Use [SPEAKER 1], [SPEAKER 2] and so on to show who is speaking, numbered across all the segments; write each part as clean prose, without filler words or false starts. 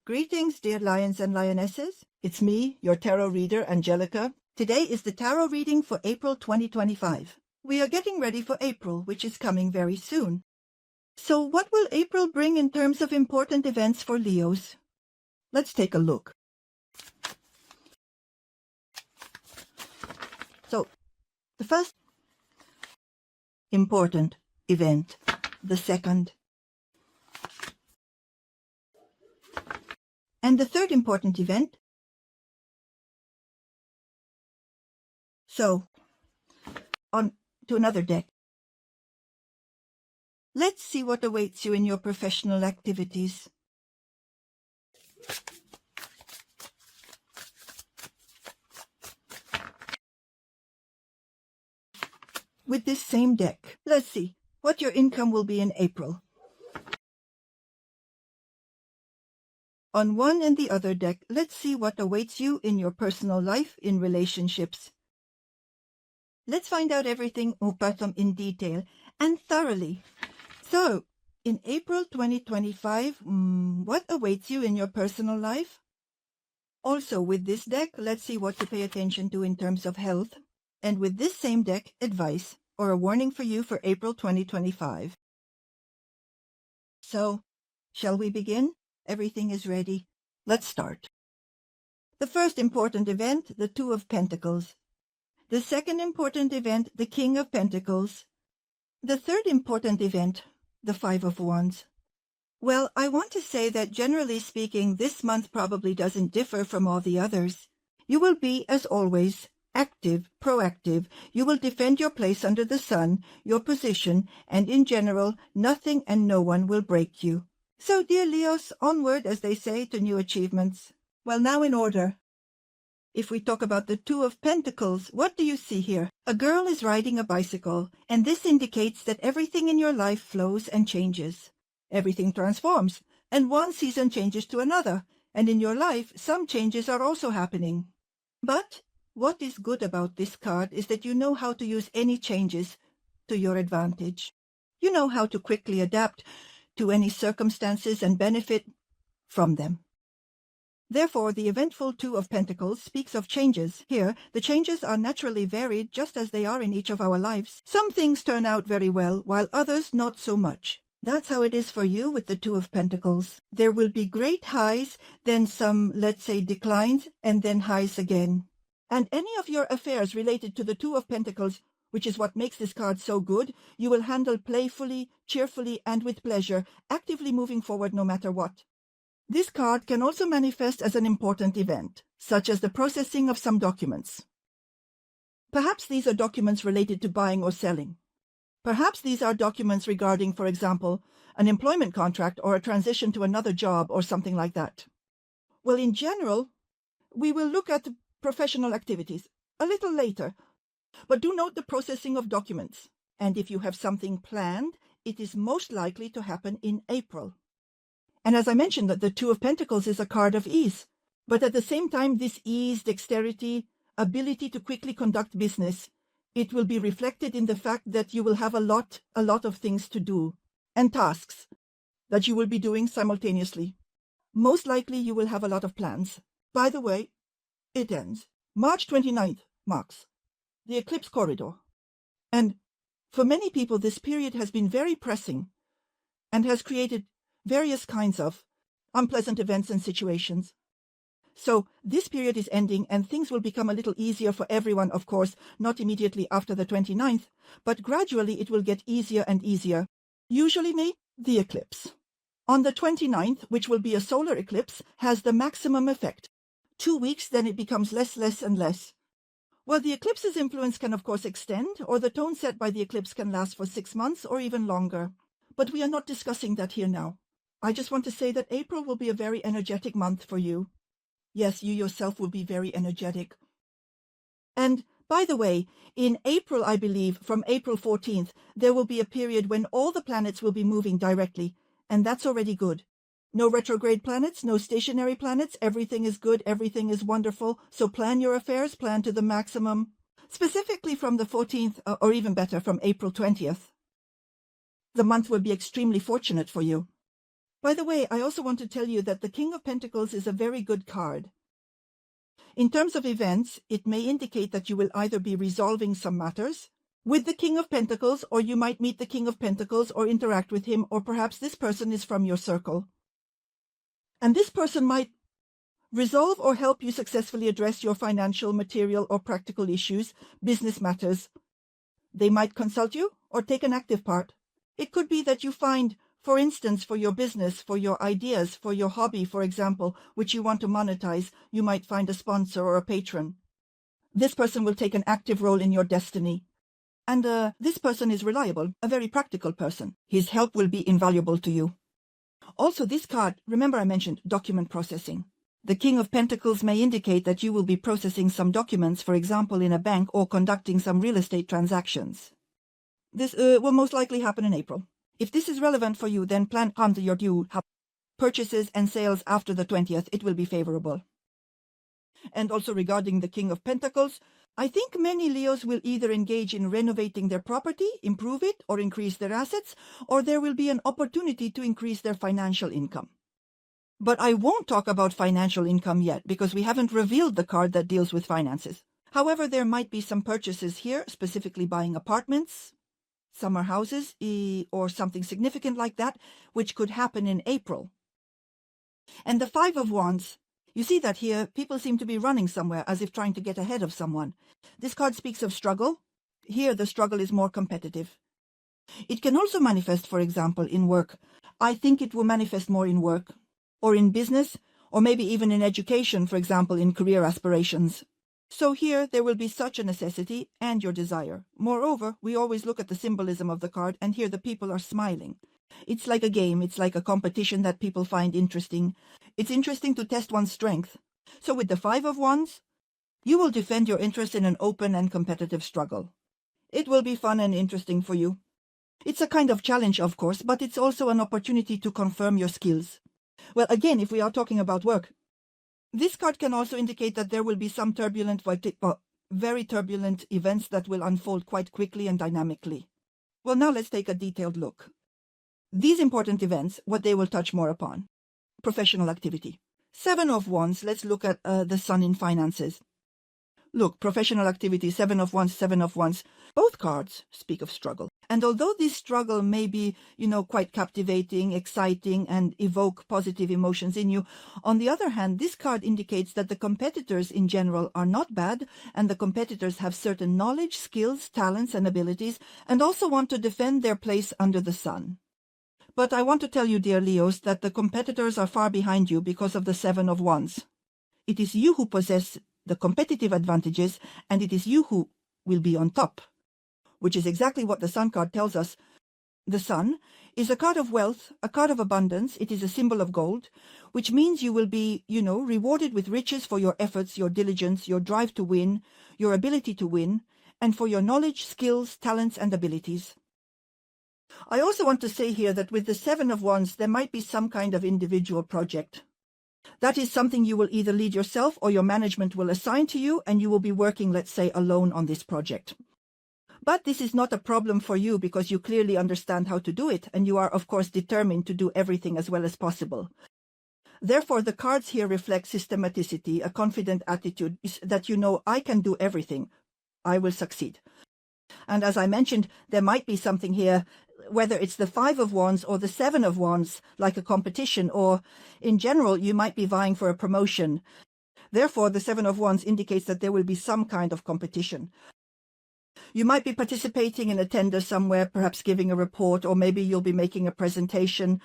[SPEAKER 1] Greetings, dear lions and lionesses. It's me, your tarot reader, Angelica. Today is the tarot reading for April 2025. We are getting ready for April, which is coming very soon. So what will April bring in terms of important events for Leos? Let's take a look. So, the first important event, the second, and the third important event. So, on to another deck. Let's see what awaits you in your professional activities. With this same deck, let's see what your income will be in April. On one and the other deck, let's see what awaits you in your personal life, in relationships. Let's find out everything in detail and thoroughly. So, in April 2025, what awaits you in your personal life? Also, with this deck, let's see what to pay attention to in terms of health. And with this same deck, advice or a warning for you for April 2025. So, shall we begin? Everything is ready. Let's start. The first important event, the Two of Pentacles. The second important event, the King of Pentacles. The third important event, the Five of Wands. Well, I want to say that generally speaking, this month probably doesn't differ from all the others. You will be, as always, active, proactive. You will defend your place under the sun, your position, and in general, nothing and no one will break you. So, dear Leos, onward, as they say, to new achievements. Well, now in order. If we talk about the Two of Pentacles, what do you see here? A girl is riding a bicycle, and this indicates that everything in your life flows and changes. Everything transforms, and one season changes to another, and in your life, some changes are also happening. But what is good about this card is that you know how to use any changes to your advantage. You know how to quickly adapt to any circumstances and benefit from them. Therefore, the eventful Two of Pentacles speaks of changes. Here, the changes are naturally varied just as they are in each of our lives. Some things turn out very well, while others not so much. That's how it is for you with the Two of Pentacles. There will be great highs, then some, let's say, declines, and then highs again. And any of your affairs related to the Two of Pentacles, which is what makes this card so good, you will handle playfully, cheerfully, and with pleasure, actively moving forward no matter what. This card can also manifest as an important event, such as the processing of some documents. Perhaps these are documents related to buying or selling. Perhaps these are documents regarding, for example, an employment contract or a transition to another job or something like that. Well, in general, we will look at professional activities a little later, but do note the processing of documents. And if you have something planned, it is most likely to happen in April. And as I mentioned, that the Two of Pentacles is a card of ease. But at the same time, this ease, dexterity, ability to quickly conduct business, it will be reflected in the fact that you will have a lot of things to do and tasks that you will be doing simultaneously. Most likely you will have a lot of plans. By the way, it ends. March 29th marks the eclipse corridor. And for many people, this period has been very pressing and has created various kinds of unpleasant events and situations. So this period is ending and things will become a little easier for everyone, of course, not immediately after the 29th, but gradually it will get easier and easier. Usually, the eclipse on the 29th, which will be a solar eclipse, has the maximum effect. 2 weeks, then it becomes less and less. Well, the eclipse's influence can, of course, extend, or the tone set by the eclipse can last for 6 months or even longer. But we are not discussing that here now. I just want to say that April will be a very energetic month for you. Yes, you yourself will be very energetic. And, by the way, in April, I believe, from April 14th, there will be a period when all the planets will be moving directly, and that's already good. No retrograde planets, no stationary planets, everything is good, everything is wonderful, so plan your affairs, plan to the maximum. Specifically from the 14th, or even better, from April 20th. The month will be extremely fortunate for you. By the way, I also want to tell you that the King of Pentacles is a very good card. In terms of events, it may indicate that you will either be resolving some matters with the King of Pentacles, or you might meet the King of Pentacles or interact with him, or perhaps this person is from your circle. And this person might resolve or help you successfully address your financial, material, or practical issues, business matters. They might consult you or take an active part. It could be that you find, for instance, for your business, for your ideas, for your hobby, for example, which you want to monetize, you might find a sponsor or a patron. This person will take an active role in your destiny. And this person is reliable, a very practical person. His help will be invaluable to you. Also, this card, remember I mentioned document processing. The King of Pentacles may indicate that you will be processing some documents, for example, in a bank, or conducting some real estate transactions. This will most likely happen in April. If this is relevant for you, then plan under your due purchases and sales after the 20th. It will be favorable. And also regarding the King of Pentacles, I think many Leos will either engage in renovating their property, improve it, or increase their assets, or there will be an opportunity to increase their financial income. But I won't talk about financial income yet, because we haven't revealed the card that deals with finances. However, there might be some purchases here, specifically buying apartments, summer houses, or something significant like that, which could happen in April. And the Five of Wands, you see that here, people seem to be running somewhere as if trying to get ahead of someone. This card speaks of struggle. Here, the struggle is more competitive. It can also manifest, for example, in work. I think it will manifest more in work, or in business, or maybe even in education, for example, in career aspirations. So here, there will be such a necessity and your desire. Moreover, we always look at the symbolism of the card, and here the people are smiling. It's like a game, it's like a competition that people find interesting. It's interesting to test one's strength. So with the Five of Wands, you will defend your interest in an open and competitive struggle. It will be fun and interesting for you. It's a kind of challenge, of course, but it's also an opportunity to confirm your skills. Well, again, if we are talking about work, this card can also indicate that there will be some turbulent, very turbulent events that will unfold quite quickly and dynamically. Well, now let's take a detailed look. These important events, what they will touch more upon. Professional activity. Seven of Wands, let's look at the Sun in finances. Look, professional activity, Seven of Wands. Both cards speak of struggle. And although this struggle may be, quite captivating, exciting, and evoke positive emotions in you, on the other hand, this card indicates that the competitors in general are not bad, and the competitors have certain knowledge, skills, talents, and abilities, and also want to defend their place under the sun. But I want to tell you, dear Leos, that the competitors are far behind you because of the Seven of Wands. It is you who possess the competitive advantages, and it is you who will be on top, which is exactly what the Sun card tells us. The Sun is a card of wealth, a card of abundance. It is a symbol of gold, which means you will be, rewarded with riches for your efforts, your diligence, your drive to win, your ability to win, and for your knowledge, skills, talents, and abilities. I also want to say here that with the Seven of Wands, there might be some kind of individual project. That is something you will either lead yourself or your management will assign to you, and you will be working, let's say, alone on this project. But this is not a problem for you because you clearly understand how to do it, and you are, of course, determined to do everything as well as possible. Therefore, the cards here reflect systematicity, a confident attitude that I can do everything. I will succeed. And as I mentioned, there might be something here, whether it's the Five of Wands or the Seven of Wands, like a competition, or in general, you might be vying for a promotion. Therefore, the Seven of Wands indicates that there will be some kind of competition. You might be participating in a tender somewhere, perhaps giving a report, or maybe you'll be making a presentation.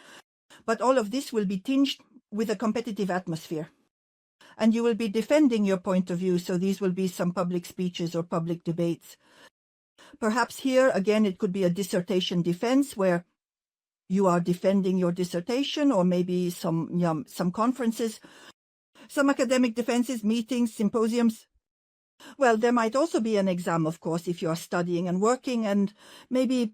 [SPEAKER 1] But all of this will be tinged with a competitive atmosphere. And you will be defending your point of view, so these will be some public speeches or public debates. Perhaps here, again, it could be a dissertation defense where you are defending your dissertation, or maybe some conferences, some academic defenses, meetings, symposiums. Well, there might also be an exam, of course, if you are studying and working, and maybe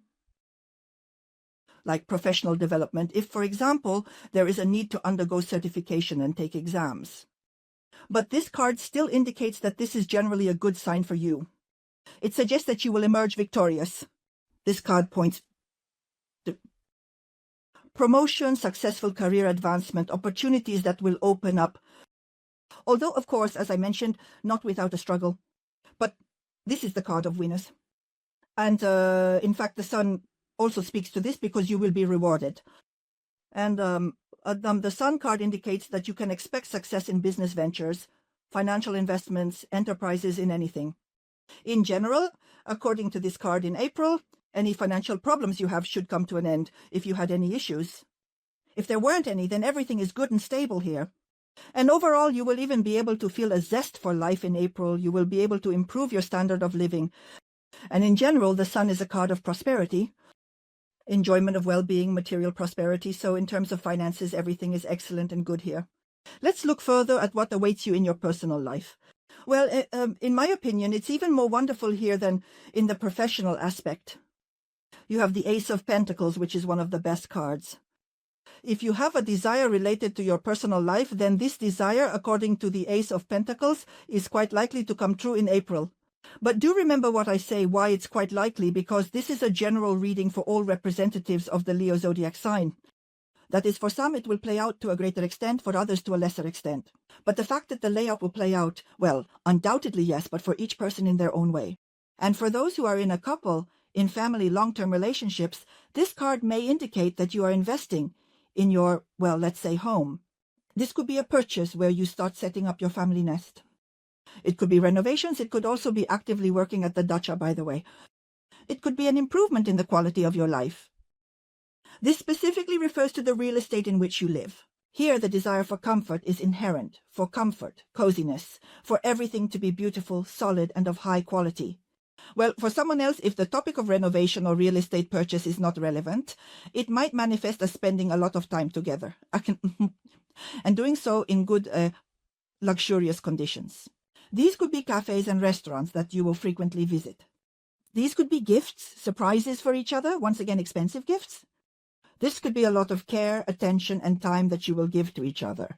[SPEAKER 1] like professional development, if, for example, there is a need to undergo certification and take exams. But this card still indicates that this is generally a good sign for you. It suggests that you will emerge victorious. This card points to promotion, successful career advancement, opportunities that will open up. Although, of course, as I mentioned, not without a struggle. But this is the card of winners. And in fact, the sun also speaks to this because you will be rewarded. And the sun card indicates that you can expect success in business ventures, financial investments, enterprises, in anything. In general, according to this card in April, any financial problems you have should come to an end if you had any issues. If there weren't any, then everything is good and stable here. And overall, you will even be able to feel a zest for life in April. You will be able to improve your standard of living. And in general, the sun is a card of prosperity, enjoyment of well-being, material prosperity. So in terms of finances, everything is excellent and good here. Let's look further at what awaits you in your personal life. Well, in my opinion, it's even more wonderful here than in the professional aspect. You have the Ace of Pentacles, which is one of the best cards. If you have a desire related to your personal life, then this desire, according to the Ace of Pentacles, is quite likely to come true in April. But do remember what I say, why it's quite likely, because this is a general reading for all representatives of the Leo zodiac sign. That is, for some it will play out to a greater extent, for others to a lesser extent. But the fact that the layout will play out, well, undoubtedly yes, but for each person in their own way. And for those who are in a couple, in family, long-term relationships, this card may indicate that you are investing in your, well, let's say home. This could be a purchase where you start setting up your family nest. It could be renovations. It could also be actively working at the dacha, by the way. It could be an improvement in the quality of your life. This specifically refers to the real estate in which you live. Here, the desire for comfort is inherent, for comfort, coziness, for everything to be beautiful, solid, and of high quality. Well, for someone else, if the topic of renovation or real estate purchase is not relevant, it might manifest as spending a lot of time together, and doing so in good, luxurious conditions. These could be cafes and restaurants that you will frequently visit. These could be gifts, surprises for each other, once again expensive gifts. This could be a lot of care, attention, and time that you will give to each other.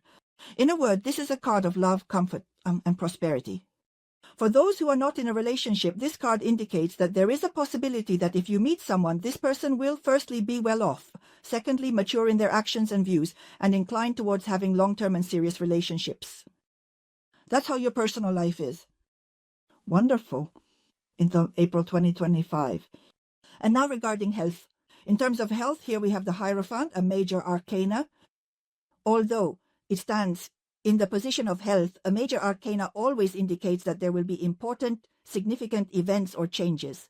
[SPEAKER 1] In a word, this is a card of love, comfort, and prosperity. For those who are not in a relationship, this card indicates that there is a possibility that if you meet someone, this person will firstly be well off, secondly mature in their actions and views, and inclined towards having long-term and serious relationships. That's how your personal life is. Wonderful. In April 2025. And now regarding health. In terms of health, here we have the Hierophant, a major arcana. Although it stands in the position of health, a major arcana always indicates that there will be important, significant events or changes.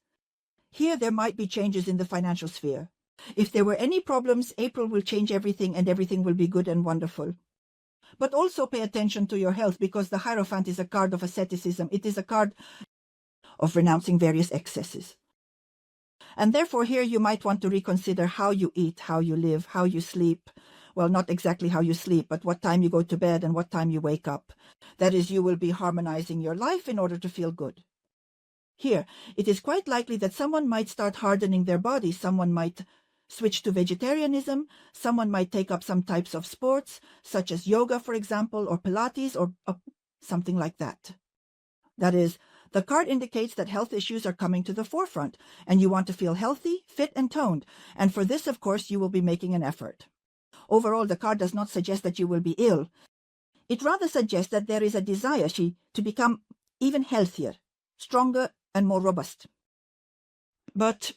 [SPEAKER 1] Here there might be changes in the financial sphere. If there were any problems, April will change everything and everything will be good and wonderful. But also pay attention to your health, because the Hierophant is a card of asceticism. It is a card of renouncing various excesses. And therefore here you might want to reconsider how you eat, how you live, how you sleep. Well, not exactly how you sleep, but what time you go to bed and what time you wake up. That is, you will be harmonizing your life in order to feel good. Here, it is quite likely that someone might start hardening their body. Someone might switch to vegetarianism. Someone might take up some types of sports, such as yoga, for example, or Pilates, or something like that. That is, the card indicates that health issues are coming to the forefront, and you want to feel healthy, fit, and toned. And for this, of course, you will be making an effort. Overall, the card does not suggest that you will be ill. It rather suggests that there is a desire to become even healthier, stronger, and more robust. But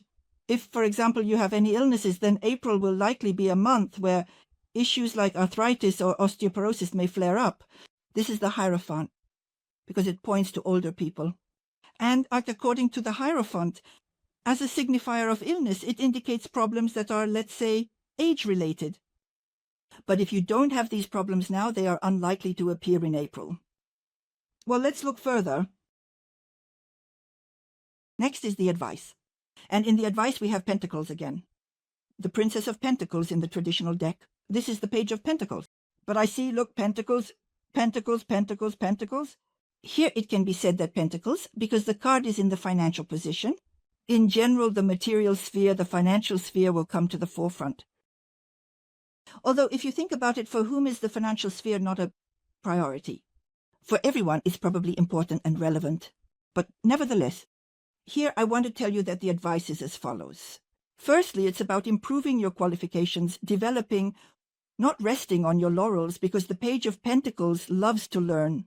[SPEAKER 1] if, for example, you have any illnesses, then April will likely be a month where issues like arthritis or osteoporosis may flare up. This is the Hierophant, because it points to older people. And according to the Hierophant, as a signifier of illness, it indicates problems that are, let's say, age-related. But if you don't have these problems now, they are unlikely to appear in April. Well, let's look further. Next is the advice. And in the advice, we have Pentacles again. The Princess of Pentacles in the traditional deck. This is the Page of Pentacles. But I see, look, Pentacles, Pentacles, Pentacles, Pentacles. Here it can be said that Pentacles, because the card is in the financial position. In general, the material sphere, the financial sphere will come to the forefront. Although, if you think about it, for whom is the financial sphere not a priority? For everyone, it's probably important and relevant. But nevertheless, here I want to tell you that the advice is as follows. Firstly, it's about improving your qualifications, developing, not resting on your laurels, because the Page of Pentacles loves to learn.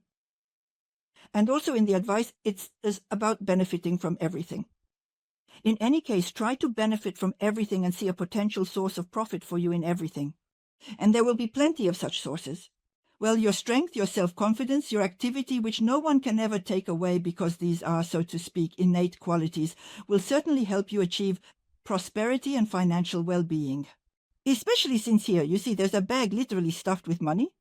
[SPEAKER 1] And also in the advice, it's about benefiting from everything. In any case, try to benefit from everything and see a potential source of profit for you in everything. And there will be plenty of such sources. Well, your strength, your self-confidence, your activity, which no one can ever take away because these are, so to speak, innate qualities, will certainly help you achieve prosperity and financial well-being. Especially since here, you see, there's a bag literally stuffed with money.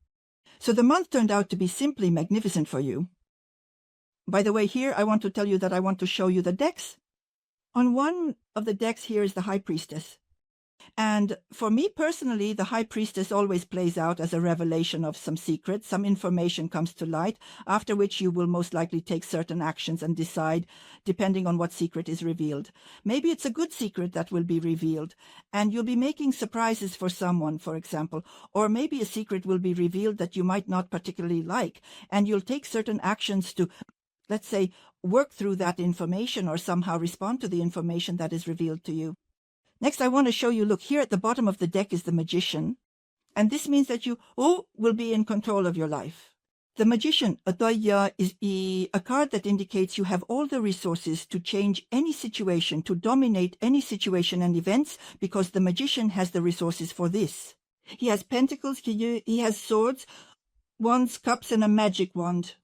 [SPEAKER 1] So the month turned out to be simply magnificent for you. By the way, here I want to tell you that I want to show you the decks. On one of the decks here is the High Priestess. And for me personally, the High Priestess always plays out as a revelation of some secret. Some information comes to light, after which you will most likely take certain actions and decide, depending on what secret is revealed. Maybe it's a good secret that will be revealed, and you'll be making surprises for someone, for example. Or maybe a secret will be revealed that you might not particularly like, and you'll take certain actions to, let's say, work through that information or somehow respond to the information that is revealed to you. Next, I want to show you, look, here at the bottom of the deck is the Magician. And this means that you will be in control of your life. The Magician, is a card that indicates you have all the resources to change any situation, to dominate any situation and events, because the Magician has the resources for this. He has pentacles, he has swords, wands, cups, and a magic wand.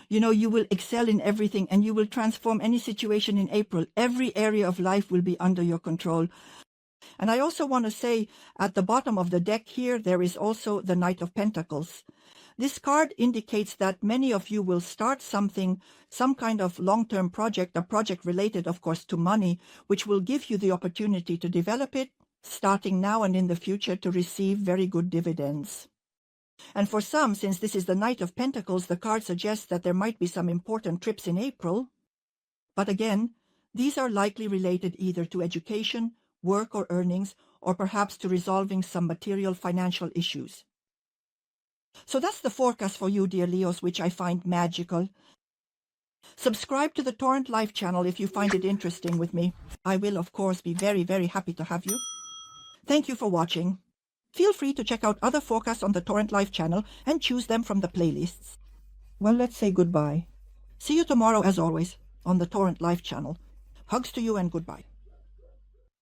[SPEAKER 1] You know, you will excel in everything and you will transform any situation in April. Every area of life will be under your control. And I also want to say at the bottom of the deck here, there is also the Knight of Pentacles. This card indicates that many of you will start something, some kind of long-term project, a project related, of course, to money, which will give you the opportunity to develop it, starting now and in the future, to receive very good dividends. And for some, since this is the Knight of Pentacles, the card suggests that there might be some important trips in April. But again, these are likely related either to education, work or earnings, or perhaps to resolving some material financial issues. So that's the forecast for you, dear Leos, which I find magical. Subscribe to the Torrent Life channel if you find it interesting with me. I will, of course, be very, very happy to have you. Thank you for watching. Feel free to check out other forecasts on the Torrent Life channel and choose them from the playlists. Well, let's say goodbye. See you tomorrow, as always, on the Torrent Life channel. Hugs to you and goodbye.